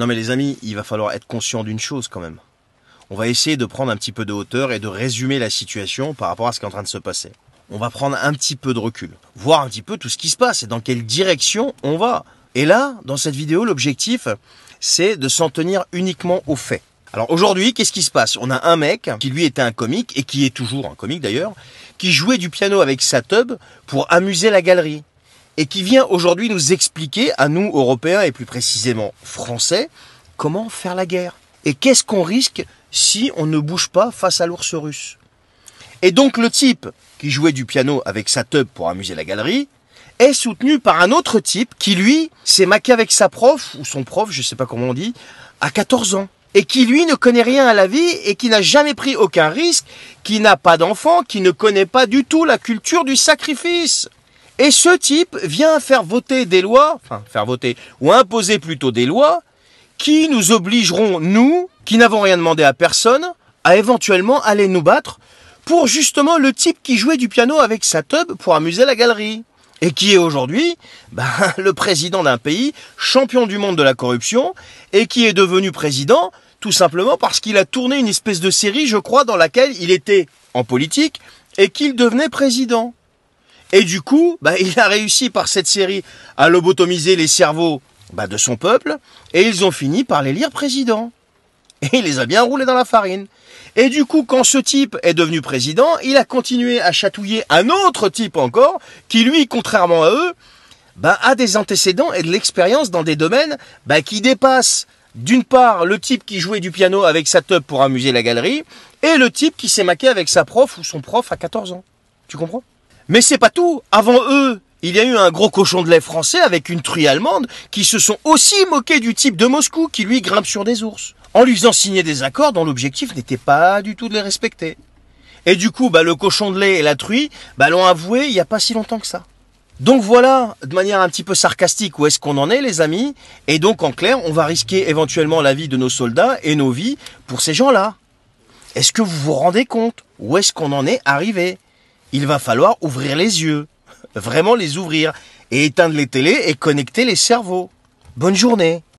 Non mais les amis, il va falloir être conscient d'une chose quand même. On va essayer de prendre un petit peu de hauteur et de résumer la situation par rapport à ce qui est en train de se passer. On va prendre un petit peu de recul, voir un petit peu tout ce qui se passe et dans quelle direction on va. Et là, dans cette vidéo, l'objectif, c'est de s'en tenir uniquement aux faits. Alors aujourd'hui, qu'est-ce qui se passe? On a un mec qui lui était un comique, et qui est toujours un comique d'ailleurs, qui jouait du piano avec sa tub pour amuser la galerie. Et qui vient aujourd'hui nous expliquer, à nous Européens et plus précisément Français, comment faire la guerre. Et qu'est-ce qu'on risque si on ne bouge pas face à l'ours russe. Et donc le type qui jouait du piano avec sa tub pour amuser la galerie est soutenu par un autre type qui lui s'est maqué avec sa prof, ou son prof, je sais pas comment on dit, à 14 ans. Et qui lui ne connaît rien à la vie et qui n'a jamais pris aucun risque, qui n'a pas d'enfant, qui ne connaît pas du tout la culture du sacrifice. Et ce type vient faire voter des lois, ou imposer plutôt des lois, qui nous obligeront, nous, qui n'avons rien demandé à personne, à éventuellement aller nous battre pour justement le type qui jouait du piano avec sa tub pour amuser la galerie. Et qui est aujourd'hui le président d'un pays, champion du monde de la corruption, et qui est devenu président tout simplement parce qu'il a tourné une espèce de série, je crois, dans laquelle il était en politique et qu'il devenait président. Et du coup, il a réussi par cette série à lobotomiser les cerveaux de son peuple, et ils ont fini par l'élire président. Et il les a bien roulés dans la farine. Et du coup, quand ce type est devenu président, il a continué à chatouiller un autre type encore, qui lui, contrairement à eux, a des antécédents et de l'expérience dans des domaines qui dépassent, d'une part, le type qui jouait du piano avec sa tub pour amuser la galerie, et le type qui s'est maqué avec sa prof ou son prof à 14 ans. Tu comprends? Mais c'est pas tout. Avant eux, il y a eu un gros cochon de lait français avec une truie allemande qui se sont aussi moqués du type de Moscou qui lui grimpe sur des ours, en lui faisant signer des accords dont l'objectif n'était pas du tout de les respecter. Et du coup, le cochon de lait et la truie l'ont avoué il n'y a pas si longtemps que ça. Donc voilà, de manière un petit peu sarcastique, où est-ce qu'on en est, les amis. Et donc, en clair, on va risquer éventuellement la vie de nos soldats et nos vies pour ces gens-là. Est-ce que vous vous rendez compte? Où est-ce qu'on en est arrivé? Il va falloir ouvrir les yeux, vraiment les ouvrir, et éteindre les télés et connecter les cerveaux. Bonne journée.